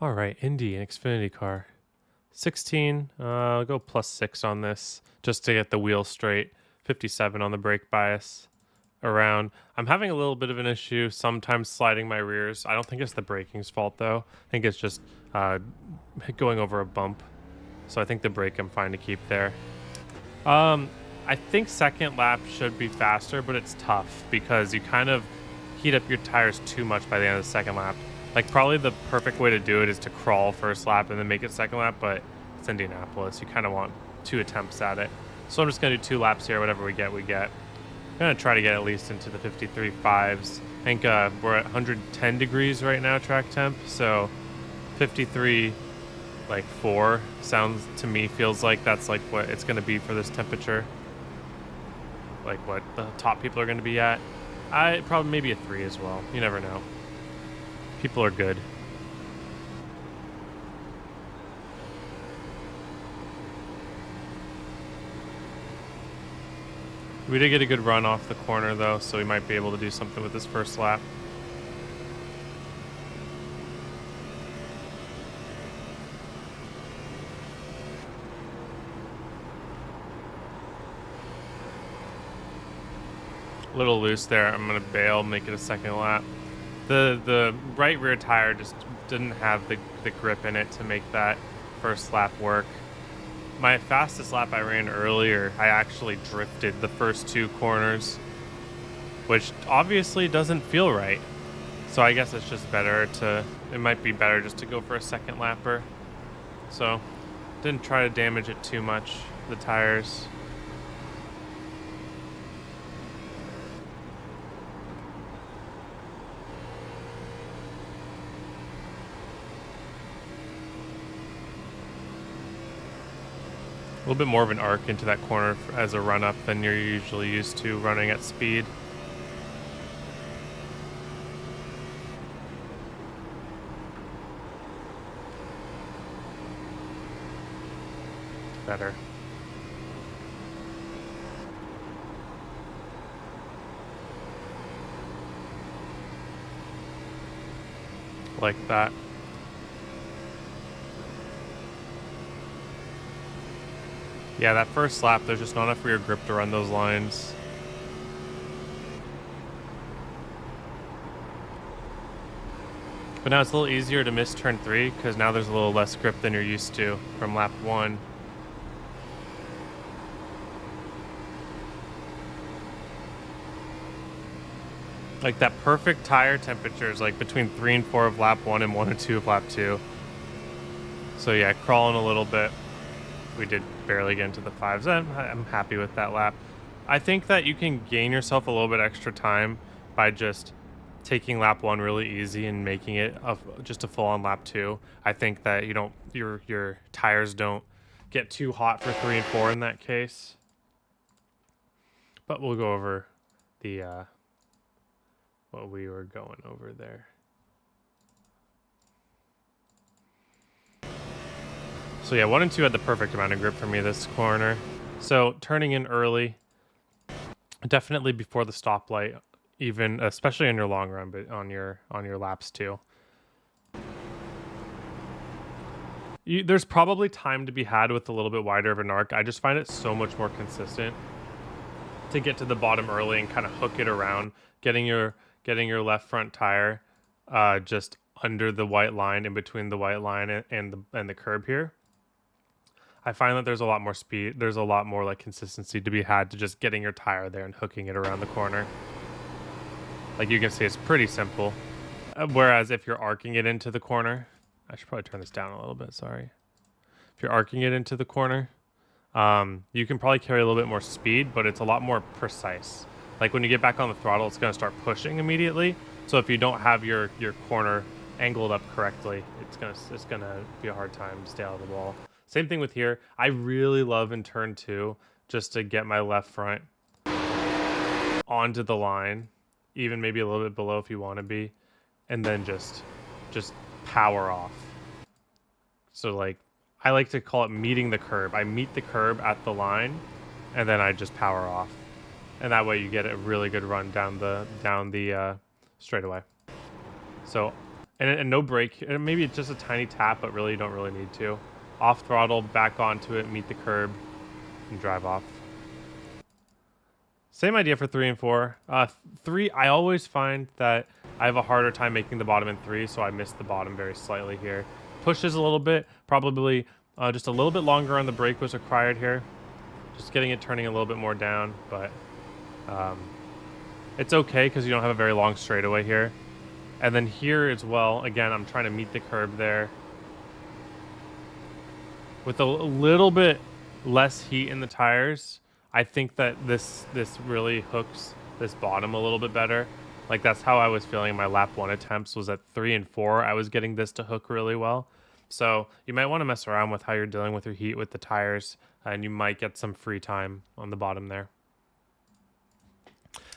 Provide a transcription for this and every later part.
All right, Indy, an Xfinity car. 16, I'll go +6 on this just to get the wheel straight. 57 on the brake bias around. I'm having a little bit of an issue sometimes sliding my rears. I don't think it's the braking's fault though. I think it's just uh, going over a bump. So I think the brake I'm fine to keep there. Um, I think second lap should be faster, but it's tough because you kind of heat up your tires too much by the end of the second lap. Like probably the perfect way to do it is to crawl first lap and then make it second lap, but it's Indianapolis. You kind of want 2 attempts at it. So I'm just gonna do 2 laps here. Whatever we get, we get. I'm gonna try to get at least into the 53.5s. I think we're at 110 degrees right now, track temp. So 53 like 4 sounds to me feels like that's like what it's going to be for this temperature, like what the top people are going to be at. I probably maybe a 3 as well. You never know, people are good. We did get a good run off the corner though, so we might be able to do something with this first lap. A little loose there. I'm gonna bail, make it a second lap. The right rear tire just didn't have the grip in it to make that first lap work. My fastest lap I ran earlier, I actually drifted the first 2 corners, which obviously doesn't feel right. So I guess it's just better to, it might be better just to go for a second lapper. So didn't try to damage it too much, the tires. A little bit more of an arc into that corner as a run up than you're usually used to running at speed. Better. Like that. Yeah, that first lap, there's just not enough rear grip to run those lines. But now it's a little easier to miss turn 3 because now there's a little less grip than you're used to from lap 1. Like that perfect tire temperature is like between 3 and 4 of lap 1 and 1 and 2 of lap 2. So yeah, crawling a little bit. We did barely get into the 5s. I'm happy with that lap. I think that you can gain yourself a little bit extra time by just taking lap 1 really easy and making it just a full on lap 2. I think that you don't your tires don't get too hot for 3 and 4 in that case. But we'll go over the what we were going over there. So yeah, 1 and 2 had the perfect amount of grip for me this corner. So turning in early, definitely before the stoplight, even especially in your long run, but on your laps too. There's probably time to be had with a little bit wider of an arc. I just find it so much more consistent to get to the bottom early and kind of hook it around, getting your left front tire just under the white line, in between the white line and the curb here. I find that there's a lot more speed. There's a lot more like consistency to be had to just getting your tire there and hooking it around the corner. Like you can see, it's pretty simple. Whereas if you're arcing it into the corner, I should probably turn this down a little bit. Sorry. If you're arcing it into the corner, you can probably carry a little bit more speed, but it's a lot more precise. Like when you get back on the throttle, it's going to start pushing immediately. So if you don't have your corner angled up correctly, it's gonna be a hard time to stay out of the wall. Same thing with here. I really love in turn 2 just to get my left front onto the line, even maybe a little bit below if you want to be, and then just power off. So like I like to call it meeting the curb. I meet the curb at the line, and then I just power off, and that way you get a really good run down the straightaway. So and no brake. And maybe it's just a tiny tap, but really you don't really need to. Off throttle, back onto it, meet the curb, and drive off. Same idea for 3 and 4. 3, I always find that I have a harder time making the bottom in 3, so I missed the bottom very slightly here. Pushes a little bit, probably just a little bit longer on the brake was required here. Just getting it turning a little bit more down, but it's okay because you don't have a very long straightaway here. And then here as well, again, I'm trying to meet the curb there. With a little bit less heat in the tires, I think that this really hooks this bottom a little bit better. Like that's how I was feeling in my lap 1 attempts, was at 3 and 4. I was getting this to hook really well. So you might want to mess around with how you're dealing with your heat with the tires, and you might get some free time on the bottom there.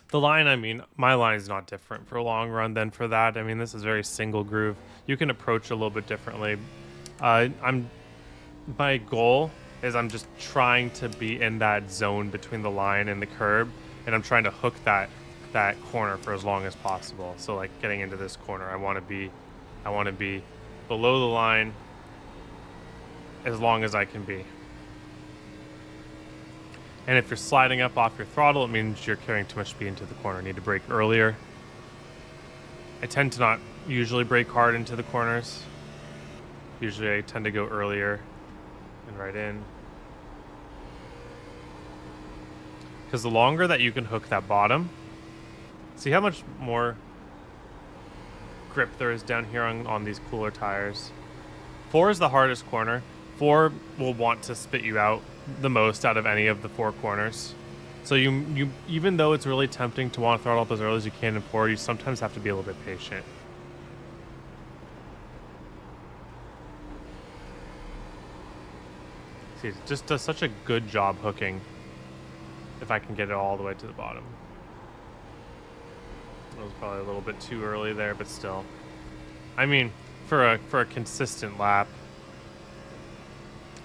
The line, I mean, my line is not different for a long run than for that. I mean, this is very single groove. You can approach a little bit differently. My goal is I'm just trying to be in that zone between the line and the curb, and I'm trying to hook that corner for as long as possible. So like getting into this corner, I want to be below the line as long as I can be. And if you're sliding up off your throttle, it means you're carrying too much speed into the corner. You need to brake earlier. I tend to not usually brake hard into the corners. Usually I tend to go earlier and right in. Because the longer that you can hook that bottom, see how much more grip there is down here on these cooler tires. 4 is the hardest corner. 4 will want to spit you out the most out of any of the 4 corners. So you even though it's really tempting to want to throttle up as early as you can in 4, you sometimes have to be a little bit patient. See, it just does such a good job hooking if I can get it all the way to the bottom. That was probably a little bit too early there, but still. I mean, for a consistent lap,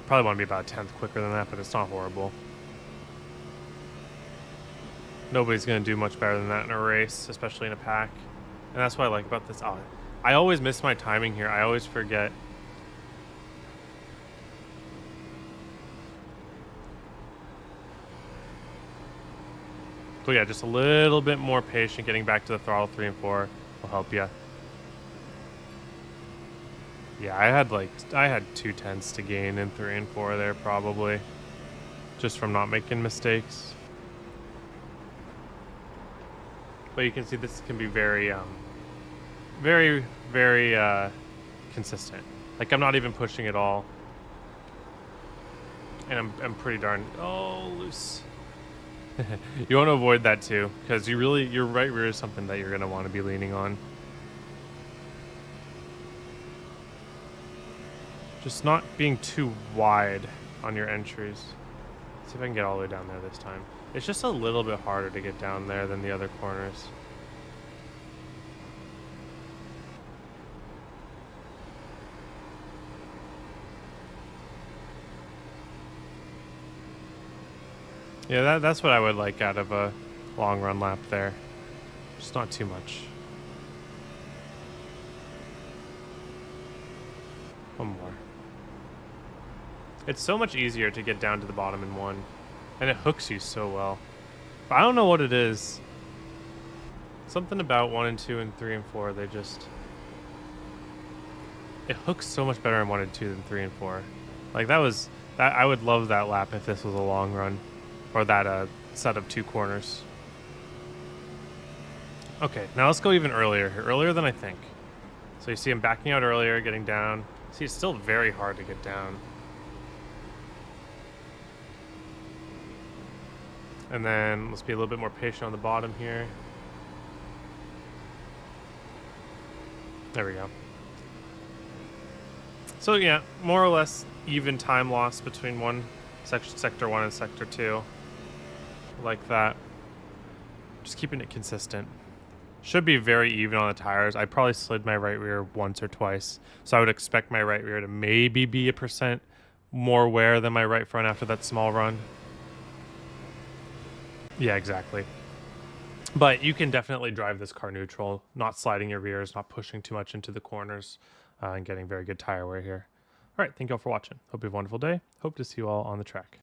probably want to be about a 10th quicker than that, but it's not horrible. Nobody's going to do much better than that in a race, especially in a pack. And that's what I like about this. Oh, I always miss my timing here. I always forget. So yeah, just a little bit more patient getting back to the throttle 3 and 4 will help you. Yeah, I had 2/10 to gain in 3 and 4 there probably, just from not making mistakes. But you can see this can be very, very consistent. Like I'm not even pushing at all, and I'm pretty darn loose. You want to avoid that too, because your right rear is something that you're gonna want to be leaning on. Just not being too wide on your entries. See if I can get all the way down there this time. It's just a little bit harder to get down there than the other corners. Yeah, that's what I would like out of a long run lap there. Just not too much. One more. It's so much easier to get down to the bottom in 1, and it hooks you so well. But I don't know what it is. Something about 1 and 2 and 3 and 4, it hooks so much better in 1 and 2 than 3 and 4. Like I would love that lap if this was a long run, or that set of 2 corners. Okay, now let's go even earlier here, earlier than I think. So you see I'm backing out earlier, getting down. See, it's still very hard to get down. And then let's be a little bit more patient on the bottom here. There we go. So yeah, more or less even time loss between sector 1 and sector 2. Like that. Just keeping it consistent. Should be very even on the tires. I probably slid my right rear once or twice, so I would expect my right rear to maybe be 1% more wear than my right front after that small run. Yeah, exactly. But you can definitely drive this car neutral, not sliding your rears, not pushing too much into the corners, and getting very good tire wear here. All right, thank you all for watching. Hope you have a wonderful day. Hope to see you all on the track.